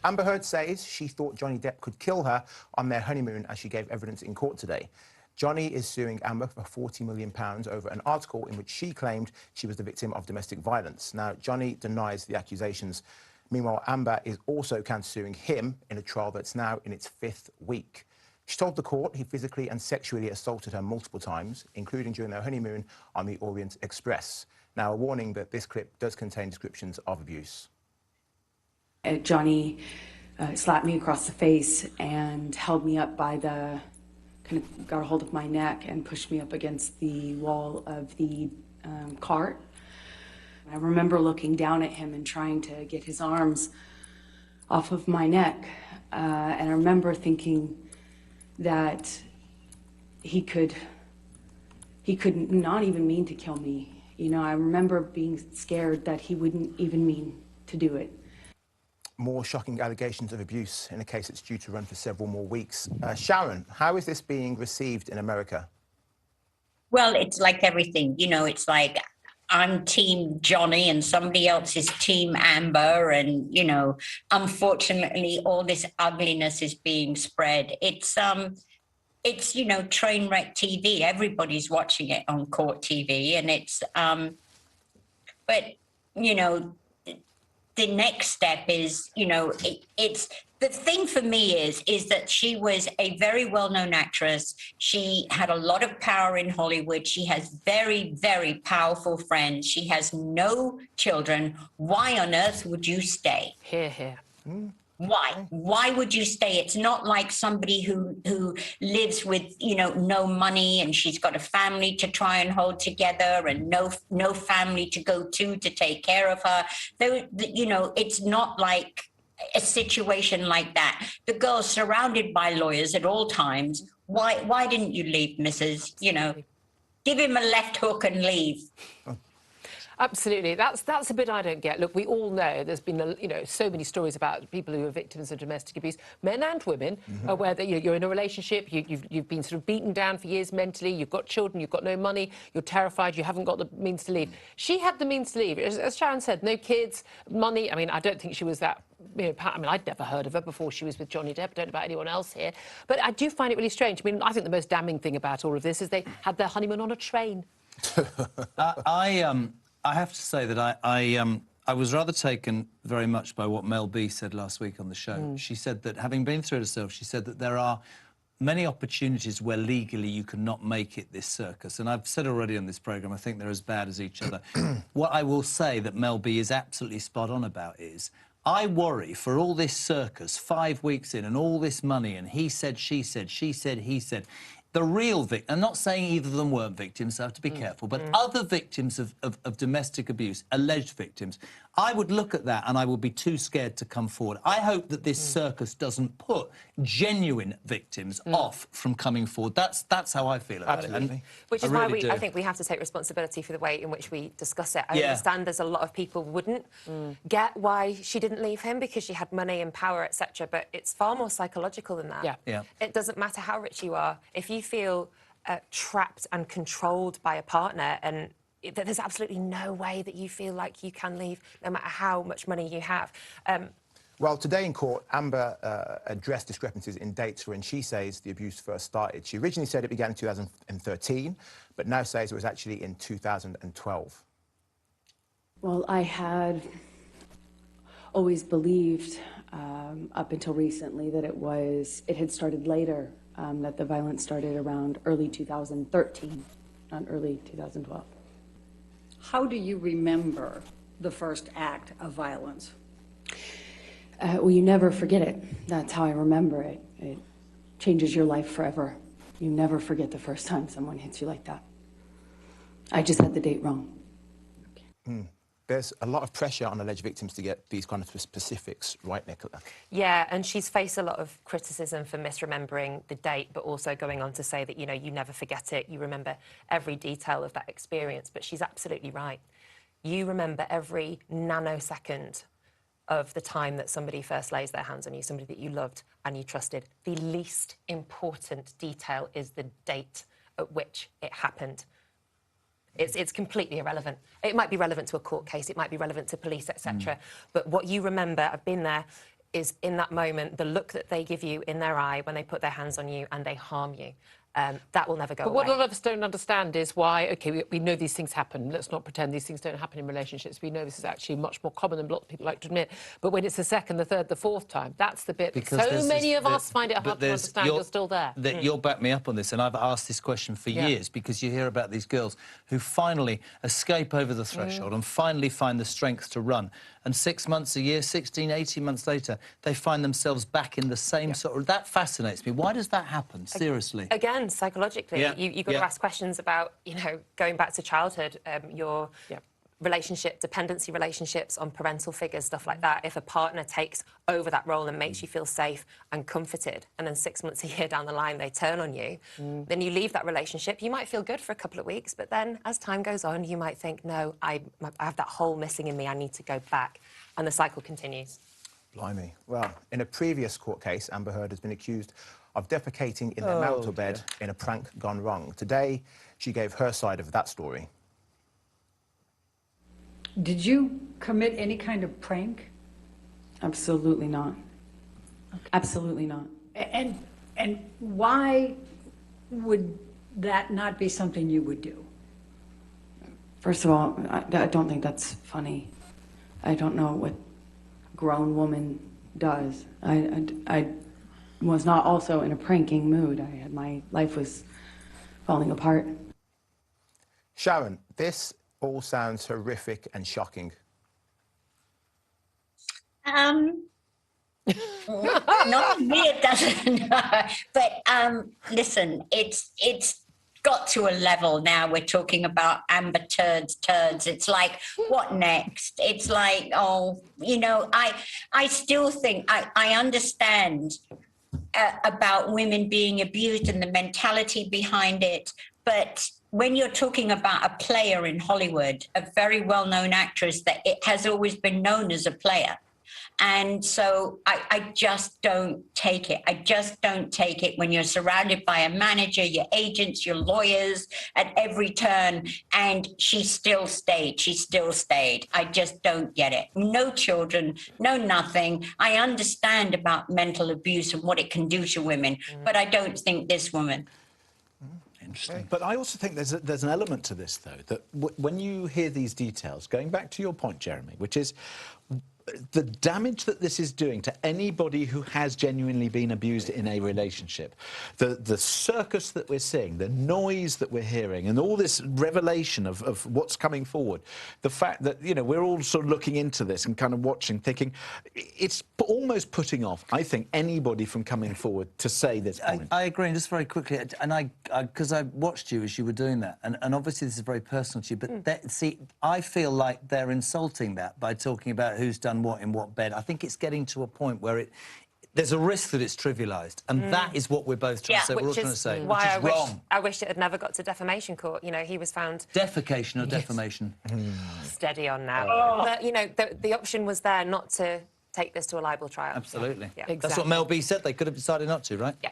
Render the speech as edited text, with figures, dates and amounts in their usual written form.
Amber Heard says she thought Johnny Depp could kill her on their honeymoon as she gave evidence in court today. Johnny is suing Amber for £40 million over an article in which she claimed she was the victim of domestic violence. Now, Johnny denies the accusations. Meanwhile, Amber is also countersuing him in a trial that's now in its 5th week. She told the court he physically and sexually assaulted her multiple times, including during their honeymoon on the Orient Express. Now, a warning that this clip does contain descriptions of abuse. Johnny slapped me across the face and held me up by the, kind of got a hold of my neck and pushed me up against the wall of the cart. I remember looking down at him and trying to get his arms off of my neck. And I remember thinking that he could not even mean to kill me. You know, I remember being scared that he wouldn't even mean to do it. More shocking allegations of abuse in a case that's due to run for several more weeks. Sharon, how is this being received in America? Well, it's like everything, you know, it's like I'm team Johnny and somebody else is team Amber, and, you know, unfortunately, all this ugliness is being spread. It's you know, train wreck TV. Everybody's watching it on Court TV, and it's, but, you know, the next step is, you know, it's the thing for me is that she was a very well-known actress. She had a lot of power in Hollywood. She has very, very powerful friends. She has no children. Why on earth would you stay? Hear, hear. Why? Why would you stay? It's not like somebody who lives with, you know, no money and she's got a family to try and hold together and no family to go to take care of her. You know, it's not like a situation like that. The girl's surrounded by lawyers at all times. Why didn't you leave, Mrs.? You know, give him a left hook and leave. Absolutely. That's a bit I don't get. Look, we all know there's been, you know, so many stories about people who are victims of domestic abuse, men and women, where you're in a relationship, you've been sort of beaten down for years mentally, you've got children, you've got no money, you're terrified, you haven't got the means to leave. She had the means to leave. As Sharon said, no kids, money. I mean, I don't think she was that, you know, I mean, I'd never heard of her before she was with Johnny Depp. I don't know about anyone else here. But I do find it really strange. I mean, I think the most damning thing about all of this is they had their honeymoon on a train. I have to say that I was rather taken very much by what Mel B said last week on the show. She said that, having been through it herself, she said that there are many opportunities where legally you cannot make it this circus. And I've said already on this programme, I think they're as bad as each other. What I will say that Mel B is absolutely spot on about is, I worry for all this circus, 5 weeks in, and all this money, and he said, she said, he said. The real victim, I'm not saying either of them weren't victims, so I have to be careful, but other victims of domestic abuse, alleged victims, I would look at that and I would be too scared to come forward. I hope that this circus doesn't put genuine victims off from coming forward. That's how I feel about it. Which is why I think we have to take responsibility for the way in which we discuss it. I understand there's a lot of people who wouldn't get why she didn't leave him because she had money and power, etc. But it's far more psychological than that. It doesn't matter how rich you are. If you feel trapped and controlled by a partner, and there's absolutely no way that you feel like you can leave, no matter how much money you have. Well, today in court, Amber addressed discrepancies in dates for when she says the abuse first started. She originally said it began in 2013, but now says it was actually in 2012. Well, I had always believed, up until recently, that it had started later, that the violence started around early 2013, not early 2012. How do you remember the first act of violence? Well, you never forget it. That's how I remember it. It changes your life forever. You never forget the first time someone hits you like that. I just had the date wrong. There's a lot of pressure on alleged victims to get these kind of specifics right, Nicola. Yeah, and she's faced a lot of criticism for misremembering the date, but also going on to say that, you know, you never forget it, you remember every detail of that experience. But she's absolutely right. You remember every nanosecond of the time that somebody first lays their hands on you, somebody that you loved and you trusted. The least important detail is the date at which it happened. It's completely irrelevant. It might be relevant to a court case, it might be relevant to police, etc. But what you remember, I've been there, is in that moment, the look that they give you in their eye when they put their hands on you and they harm you. That will never go But away. what a lot of us don't understand is why, OK, we know these things happen. Let's not pretend these things don't happen in relationships. We know this is actually much more common than lots of people like to admit. But when it's the second, the third, the fourth time, that's the bit Because so there's many this- of us find it but hard to there's- understand you're still there. You'll back me up on this, and I've asked this question for years, because you hear about these girls who finally escape over the threshold and finally find the strength to run. And 6 months, a year, 16, 18 months later, they find themselves back in the same sort of... That fascinates me. Why does that happen, seriously? Again, psychologically, you've got to ask questions about, you know, going back to childhood, your relationship, dependency relationships on parental figures, stuff like that. If a partner takes over that role and makes you feel safe and comforted, and then 6 months, a year down the line, they turn on you, then you leave that relationship. You might feel good for a couple of weeks, but then as time goes on, you might think, no, I have that hole missing in me, I need to go back. And the cycle continues. Blimey. Well, in a previous court case, Amber Heard has been accused of defecating in their marital bed in a prank gone wrong. Today, she gave her side of that story. Did you commit any kind of prank? Absolutely not. Absolutely not. And why would that not be something you would do? First of all, I don't think that's funny. I don't know what a grown woman does. I was not also in a pranking mood. My life was falling apart. Sharon, this all sounds horrific and shocking. Not me, it doesn't. But listen, it's got to a level now. We're talking about Amber turds. It's like, what next? It's like, oh, you know, I still think I understand about women being abused and the mentality behind it, but when you're talking about a player in Hollywood, a very well-known actress, that it has always been known as a player. And so I just don't take it. I just don't take it when you're surrounded by a manager, your agents, your lawyers at every turn, and she still stayed. She still stayed. I just don't get it. No children, no nothing. I understand about mental abuse and what it can do to women, but I don't think this woman. Interesting. But I also think there's an element to this, though, that when you hear these details, going back to your point, Jeremy, which is the damage that this is doing to anybody who has genuinely been abused in a relationship, the circus that we're seeing, the noise that we're hearing, and all this revelation of what's coming forward, the fact that, you know, we're all sort of looking into this and kind of watching, thinking, it's almost putting off, I think, anybody from coming forward to say this point. I agree, and just very quickly, and because I watched you as you were doing that, and obviously this is very personal to you, but see, I feel like they're insulting that by talking about who's done what in what bed. I think it's getting to a point where there's a risk that it's trivialised, and that is what we're both trying to say. We're all trying to say, which is wrong. I wish it had never got to defamation court. You know, he was found... Defecation or defamation? Steady on now. But, you know, the option was there not to take this to a libel trial. Absolutely. Yeah. That's what Mel B said. They could have decided not to, right? Yeah.